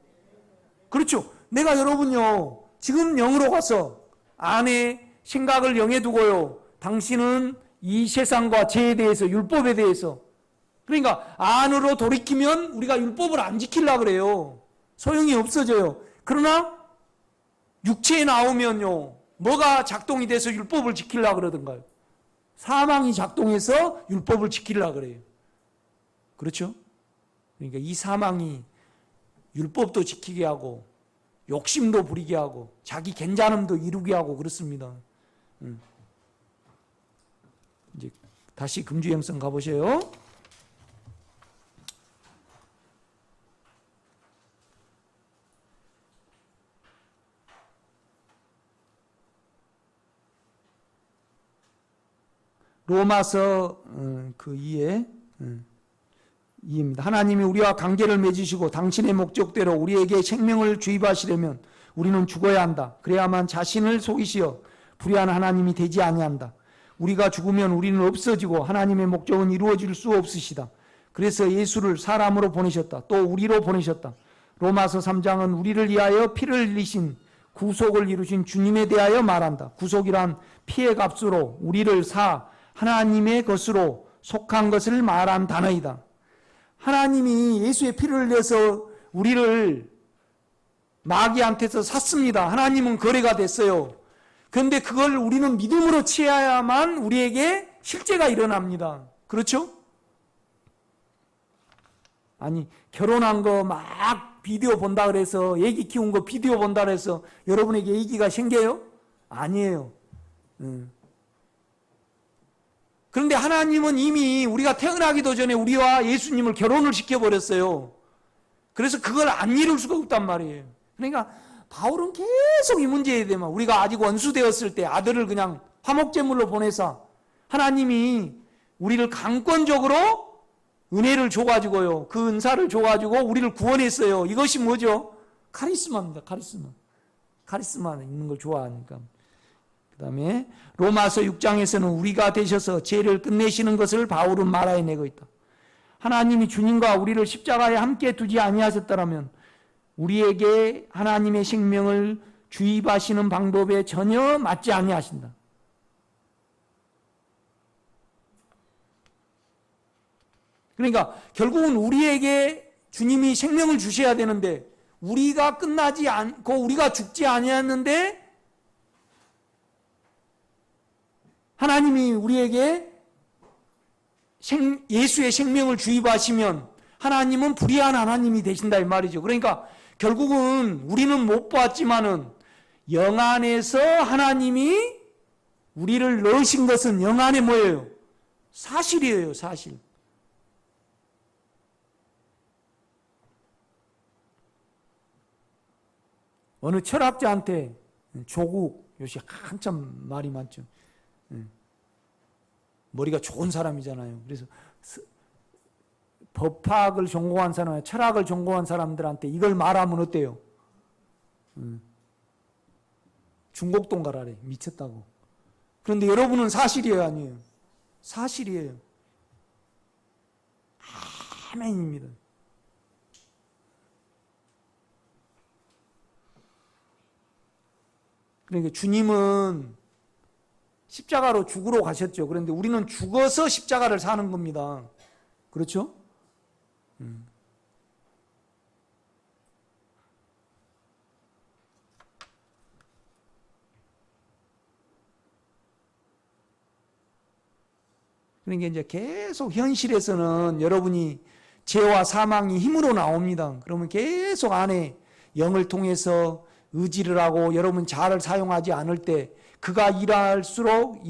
그렇죠? 내가 여러분요, 지금 영으로 가서 안에 생각을 영에 두고요, 당신은 이 세상과 죄에 대해서, 율법에 대해서, 그러니까 안으로 돌이키면 우리가 율법을 안 지키려고 그래요. 소용이 없어져요. 그러나 육체에 나오면요, 뭐가 작동이 돼서 율법을 지키려고 그러던가요? 사망이 작동해서 율법을 지키려고 그래요. 그렇죠? 그러니까 이 사망이 율법도 지키게 하고 욕심도 부리게 하고 자기 괜찮음도 이루게 하고 그렇습니다. 이제 다시 금주행성 가보세요. 로마서 그 2입니다. 하나님이 우리와 관계를 맺으시고 당신의 목적대로 우리에게 생명을 주입하시려면 우리는 죽어야 한다. 그래야만 자신을 속이시어 불의한 하나님이 되지 아니한다. 우리가 죽으면 우리는 없어지고 하나님의 목적은 이루어질 수 없으시다. 그래서 예수를 사람으로 보내셨다. 또 우리로 보내셨다. 로마서 3장은 우리를 위하여 피를 흘리신 구속을 이루신 주님에 대하여 말한다. 구속이란 피의 값으로 우리를 사 하나님의 것으로 속한 것을 말한 단어이다. 하나님이 예수의 피를 흘려서 우리를 마귀한테서 샀습니다. 하나님은 거래가 됐어요. 그런데 그걸 우리는 믿음으로 취해야만 우리에게 실제가 일어납니다. 그렇죠? 아니, 결혼한 거 막 비디오 본다 그래서, 애기 키운 거 비디오 본다 그래서 여러분에게 애기가 생겨요? 아니에요. 그런데 하나님은 이미 우리가 태어나기도 전에 우리와 예수님을 결혼을 시켜버렸어요. 그래서 그걸 안 이룰 수가 없단 말이에요. 그러니까 바울은 계속 이 문제에 대해서, 우리가 아직 원수되었을 때 아들을 그냥 화목제물로 보내서 하나님이 우리를 강권적으로 은혜를 줘가지고요, 그 은사를 줘가지고 우리를 구원했어요. 이것이 뭐죠? 카리스마입니다. 카리스마 있는 걸 좋아하니까. 그 다음에 로마서 6장에서는 우리가 되셔서 죄를 끝내시는 것을 바울은 말해내고 있다. 하나님이 주님과 우리를 십자가에 함께 두지 아니하셨더라면 우리에게 하나님의 생명을 주입하시는 방법에 전혀 맞지 아니하신다. 그러니까 결국은 우리에게 주님이 생명을 주셔야 되는데 우리가 끝나지 않고 우리가 죽지 아니했는데 하나님이 우리에게 예수의 생명을 주입하시면 하나님은 불의한 하나님이 되신다 이 말이죠. 그러니까 결국은 우리는 못 봤지만은 영 안에서 하나님이 우리를 넣으신 것은 영 안에 뭐예요? 사실이에요, 사실. 어느 철학자한테 조국, 요새 한참 말이 많죠. 머리가 좋은 사람이잖아요. 그래서 법학을 전공한 사람, 철학을 전공한 사람들한테 이걸 말하면 어때요? 중곡동 가라래. 미쳤다고. 그런데 여러분은 사실이에요, 아니에요? 사실이에요. 아멘입니다. 그러니까 주님은 십자가로 죽으러 가셨죠. 그런데 우리는 죽어서 십자가를 사는 겁니다. 그렇죠? 그러니까 이제 계속 현실에서는 여러분이 죄와 사망이 힘으로 나옵니다. 그러면 계속 안에 영을 통해서 의지를 하고 여러분 자아를 사용하지 않을 때 그가 일하실수록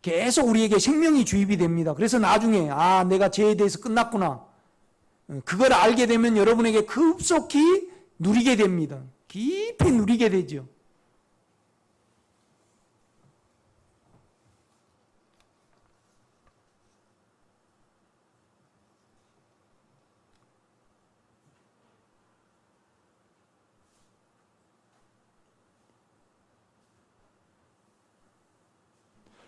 계속 우리에게 생명이 주입이 됩니다. 그래서 나중에 내가 죄에 대해서 끝났구나. 그걸 알게 되면 여러분에게 급속히 누리게 됩니다. 깊이 누리게 되죠.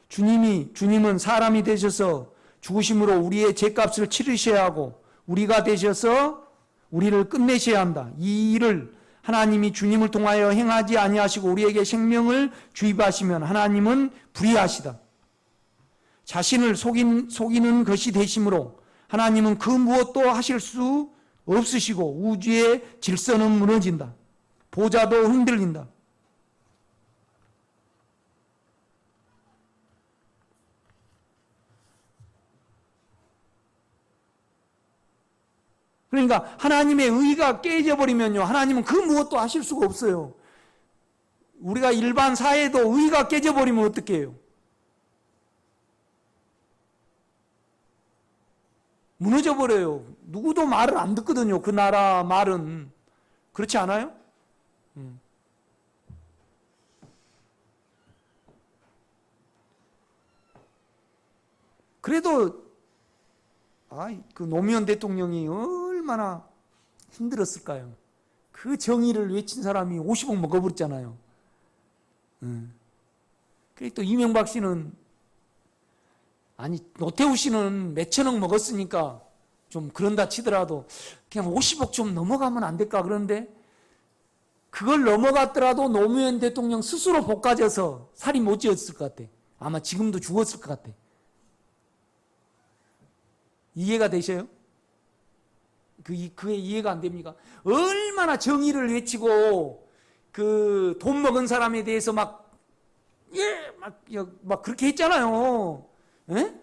주님은 사람이 되셔서 죽으심으로 우리의 죄값을 치르셔야 하고 우리가 되셔서 우리를 끝내셔야 한다. 이 일을 하나님이 주님을 통하여 행하지 아니하시고 우리에게 생명을 주입하시면 하나님은 불의하시다. 자신을 속이는 것이 되심으로 하나님은 그 무엇도 하실 수 없으시고 우주의 질서는 무너진다. 보좌도 흔들린다. 그러니까 하나님의 의가 깨져버리면요. 하나님은 그 무엇도 하실 수가 없어요. 우리가 일반 사회도 의가 깨져버리면 어떻게 해요? 무너져버려요. 누구도 말을 안 듣거든요. 그 나라 말은. 그렇지 않아요? 그래도 그 노무현 대통령이 얼마나 힘들었을까요? 그 정의를 외친 사람이 50억 먹어버렸잖아요. 그리고 또 이명박 씨는 노태우 씨는 몇천억 먹었으니까 좀 그런다 치더라도 그냥 50억 좀 넘어가면 안 될까 그런데 그걸 넘어갔더라도 노무현 대통령 스스로 볶아져서 살이 못 찌었을 것 같아. 아마 지금도 죽었을 것 같아. 이해가 되셔요? 그게 이해가 안 됩니까? 얼마나 정의를 외치고 그 돈 먹은 사람에 대해서 막 그렇게 했잖아요. 예?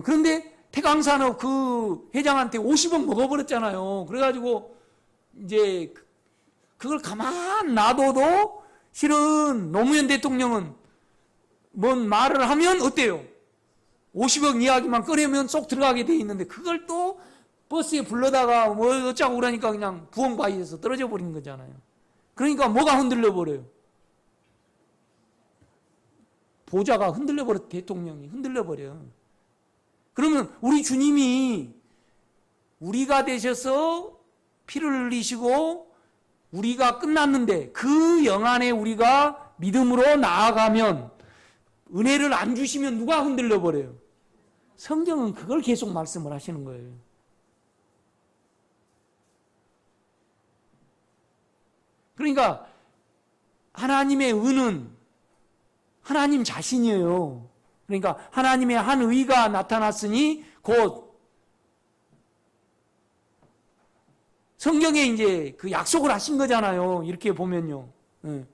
그런데 태광산업 그 회장한테 50억 먹어버렸잖아요. 그래가지고 이제 그걸 가만 놔둬도 실은 노무현 대통령은 뭔 말을 하면 어때요? 50억 이야기만 꺼내면 쏙 들어가게 돼 있는데 그걸 또 버스에 불러다가 뭐 어쩌고 그러니까 그냥 부엉바위에서 떨어져 버리는 거잖아요. 그러니까 뭐가 흔들려 버려요? 보좌가 흔들려 버려. 대통령이 흔들려 버려요. 그러면 우리 주님이 우리가 되셔서 피를 흘리시고 우리가 끝났는데 그 영안에 우리가 믿음으로 나아가면 은혜를 안 주시면 누가 흔들려 버려요? 성경은 그걸 계속 말씀을 하시는 거예요. 그러니까 하나님의 의는 하나님 자신이에요. 그러니까 하나님의 한 의가 나타났으니 곧 성경에 이제 그 약속을 하신 거잖아요. 이렇게 보면요. 예.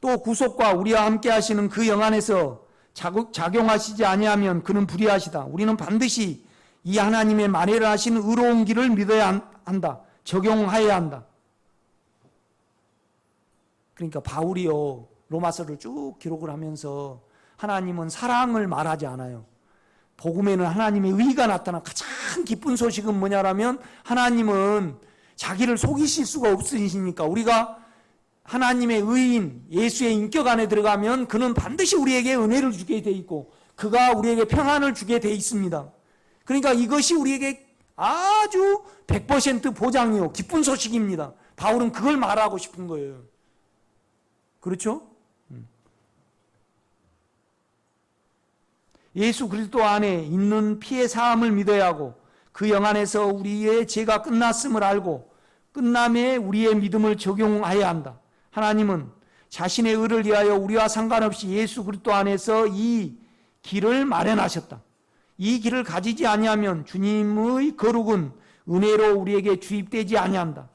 또 구속과 우리와 함께 하시는 그 영 안에서 작용하시지 아니하면 그는 불의하시다. 우리는 반드시 이 하나님의 만회를 하시는 의로운 길을 믿어야 한다. 적용하여야 한다. 그러니까 바울이요, 로마서를 쭉 기록을 하면서 하나님은 사랑을 말하지 않아요. 복음에는 하나님의 의가 나타나 가장 기쁜 소식은 뭐냐라면 하나님은 자기를 속이실 수가 없으시니까 우리가 하나님의 의인 예수의 인격 안에 들어가면 그는 반드시 우리에게 은혜를 주게 돼 있고 그가 우리에게 평안을 주게 돼 있습니다. 그러니까 이것이 우리에게 아주 100% 보장이요 기쁜 소식입니다. 바울은 그걸 말하고 싶은 거예요. 그렇죠? 예수 그리스도 안에 있는 피의 사함을 믿어야 하고 그 영 안에서 우리의 죄가 끝났음을 알고 끝남에 우리의 믿음을 적용해야 한다. 하나님은 자신의 의를 위하여 우리와 상관없이 예수 그리스도 안에서 이 길을 마련하셨다. 이 길을 가지지 아니하면 주님의 거룩은 은혜로 우리에게 주입되지 아니한다.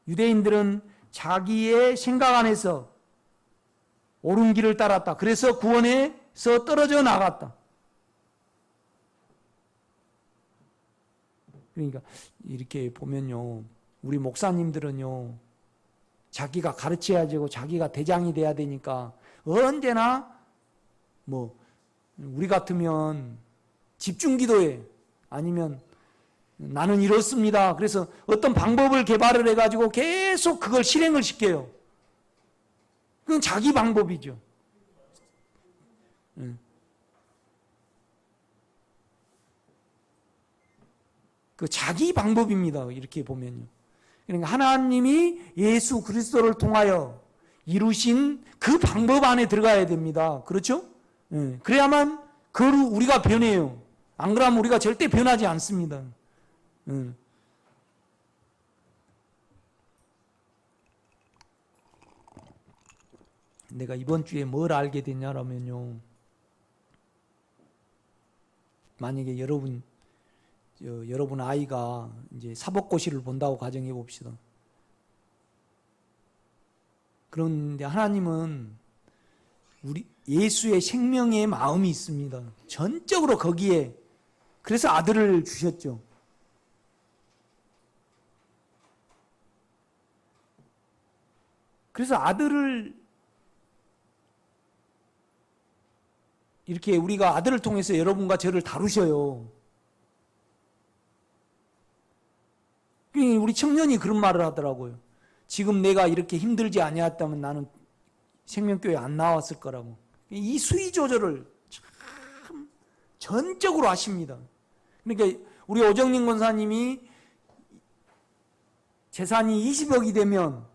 유대인들은 자기의 생각 안에서 옳은 길을 따랐다. 그래서 구원에서 떨어져 나갔다. 그러니까 이렇게 보면요, 우리 목사님들은요, 자기가 가르쳐야 되고 자기가 대장이 돼야 되니까 언제나 뭐 우리 같으면 집중기도에 아니면 나는 이렇습니다. 그래서 어떤 방법을 개발을 해가지고 계속 그걸 실행을 시켜요. 그건 자기 방법이죠. 그 자기 방법입니다. 이렇게 보면요. 그러니까 하나님이 예수 그리스도를 통하여 이루신 그 방법 안에 들어가야 됩니다. 그렇죠? 그래야만 우리가 변해요. 안 그러면 우리가 절대 변하지 않습니다. 내가 이번 주에 뭘 알게 됐냐면요. 만약에 여러분 아이가 이제 사법고시를 본다고 가정해 봅시다. 그런데 하나님은 우리 예수의 생명의 마음이 있습니다. 전적으로 거기에. 그래서 아들을 주셨죠. 그래서 아들을 이렇게 우리가 아들을 통해서 여러분과 저를 다루셔요. 우리 청년이 그런 말을 하더라고요. 지금 내가 이렇게 힘들지 아니었다면 나는 생명교회 안 나왔을 거라고. 이 수위 조절을 참 전적으로 하십니다. 그러니까 우리 오정림 권사님이 재산이 20억이 되면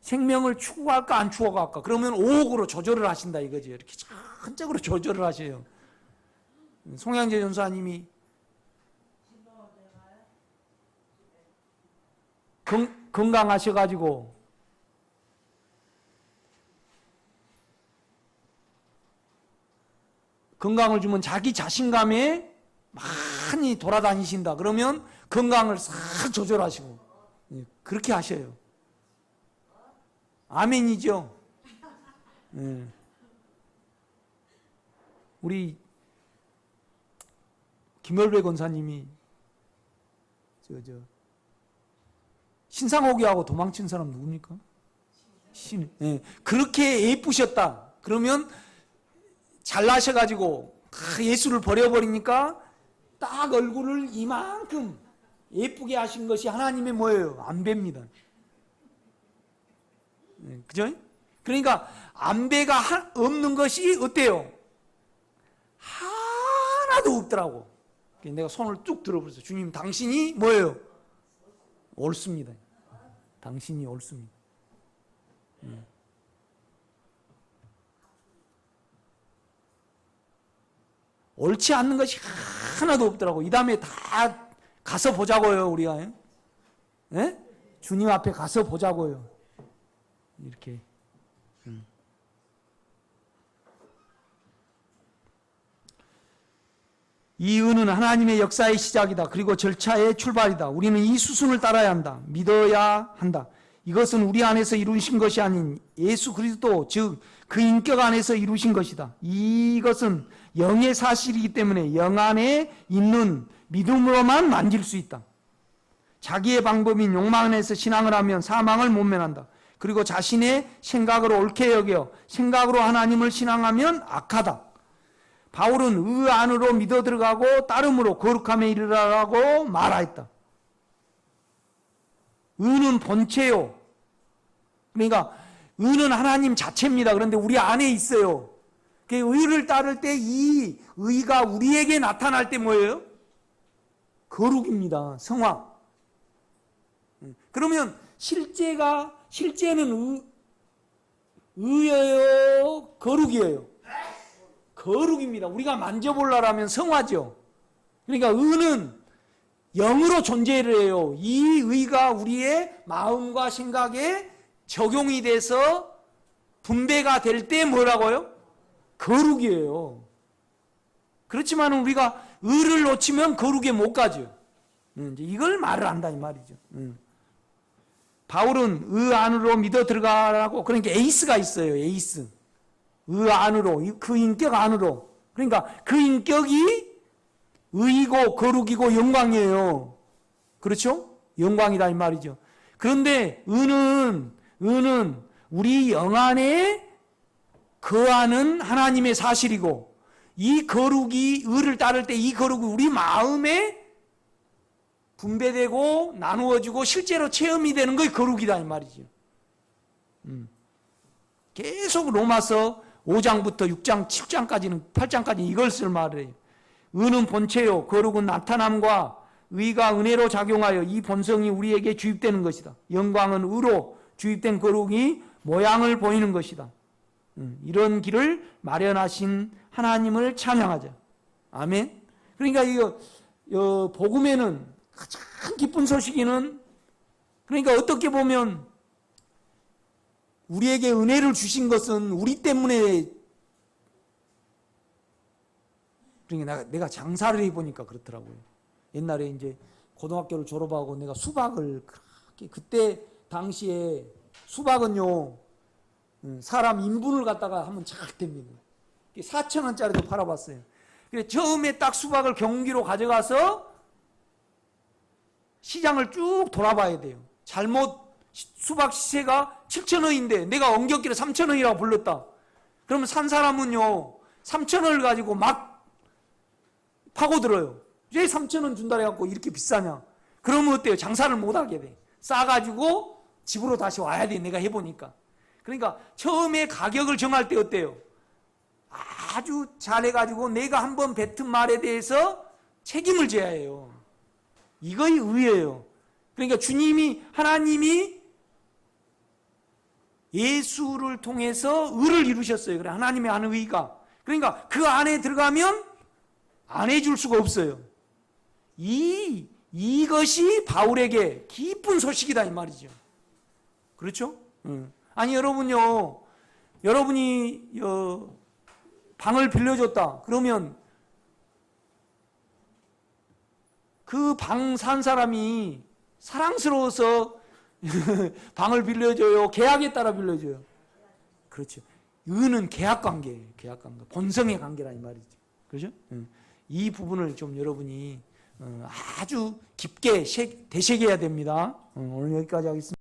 생명을 추구할까 안 추구할까? 그러면 5억으로 조절을 하신다 이거죠. 이렇게 전적으로 조절을 하셔요. 송양재 전사님이 건강하셔가지고 건강을 주면 자기 자신감에 많이 돌아다니신다. 그러면 건강을 싹 조절하시고 그렇게 하셔요. 아멘이죠. 우리 김열배 권사님이 신상호기하고 도망친 사람 누굽니까? 그렇게 예쁘셨다. 그러면 잘나셔가지고 예수를 버려버리니까 딱 얼굴을 이만큼 예쁘게 하신 것이 하나님의 뭐예요? 안배입니다. 그죠? 그러니까 안배가 없는 것이 어때요? 하나도 없더라고. 내가 손을 뚝 들어버렸어요. 주님, 당신이 뭐예요? 옳습니다. 당신이 옳습니다. 옳지 않는 것이 하나도 없더라고. 이 다음에 다 가서 보자고요, 우리가. 예? 주님 앞에 가서 보자고요. 이렇게. 이 은은 하나님의 역사의 시작이다. 그리고 절차의 출발이다. 우리는 이 수순을 따라야 한다. 믿어야 한다. 이것은 우리 안에서 이루신 것이 아닌 예수 그리스도, 즉 그 인격 안에서 이루신 것이다. 이것은 영의 사실이기 때문에 영 안에 있는 믿음으로만 만질 수 있다. 자기의 방법인 욕망 안에서 신앙을 하면 사망을 못 면한다. 그리고 자신의 생각으로 옳게 여겨 생각으로 하나님을 신앙하면 악하다. 바울은 의 안으로 믿어 들어가고 따름으로 거룩함에 이르라고 말하였다. 의는 본체요. 그러니까 의는 하나님 자체입니다. 그런데 우리 안에 있어요. 의를 따를 때 이 의가 우리에게 나타날 때 뭐예요? 거룩입니다. 성화. 그러면 실제는 의예요? 거룩이에요? 거룩입니다. 우리가 만져보려면 성화죠. 그러니까 의는 영으로 존재를 해요. 이 의가 우리의 마음과 생각에 적용이 돼서 분배가 될 때 뭐라고요? 거룩이에요. 그렇지만 우리가 의를 놓치면 거룩에 못 가죠. 이걸 말을 한다 이 말이죠. 바울은 의 안으로 믿어 들어가라고, 그러니까 에이스가 있어요. 에이스. 의 안으로, 그 인격 안으로. 그러니까 그 인격이 의이고 거룩이고 영광이에요. 그렇죠? 영광이다 이 말이죠. 그런데 의는 우리 영 안에 거하는 하나님의 사실이고, 이 거룩이 의를 따를 때 이 거룩이 우리 마음에 분배되고 나누어지고 실제로 체험이 되는 것이 거룩이다 이 말이죠. 계속 로마서 5장부터 6장, 7장까지는 8장까지 이걸 쓸 말이에요. 의는 본체요, 거룩은 나타남과 의가 은혜로 작용하여 이 본성이 우리에게 주입되는 것이다. 영광은 의로 주입된 거룩이 모양을 보이는 것이다. 이런 길을 마련하신 하나님을 찬양하자. 아멘. 그러니까 이거 복음에는 가장 기쁜 소식이는, 그러니까 어떻게 보면 우리에게 은혜를 주신 것은 우리 때문에, 그러니까 내가 장사를 해보니까 그렇더라고요. 옛날에 이제 고등학교를 졸업하고 내가 수박을 그렇게, 그때 당시에 수박은요, 사람 인분을 갖다가 하면 잘 됩니다. 4,000원짜리도 팔아봤어요. 그래서 처음에 딱 수박을 경기로 가져가서 시장을 쭉 돌아봐야 돼요. 잘못 수박 시세가 7,000원인데 내가 엉겹기를 3,000원이라고 불렀다. 그러면 산 사람은요, 3,000원을 가지고 막 파고들어요. 왜 3,000원 준다 해갖고 이렇게 비싸냐? 그러면 어때요? 장사를 못하게 돼. 싸가지고 집으로 다시 와야 돼. 내가 해보니까. 그러니까 처음에 가격을 정할 때 어때요? 아주 잘해가지고 내가 한번 뱉은 말에 대해서 책임을 져야 해요. 이거의 의예요. 그러니까 하나님이 예수를 통해서 의를 이루셨어요. 그래, 하나님의 한 의가. 그러니까 그 안에 들어가면 안 해줄 수가 없어요. 이것이 바울에게 기쁜 소식이다 이 말이죠. 그렇죠? 아니 여러분요, 여러분이 방을 빌려줬다. 그러면 그 방 산 사람이 사랑스러워서 방을 빌려줘요? 계약에 따라 빌려줘요? 그렇죠. 의는 계약 관계예요. 계약 관계. 본성의 관계라 이 말이죠. 그렇죠? 이 부분을 좀 여러분이 아주 깊게 되새겨야 됩니다. 오늘 여기까지 하겠습니다.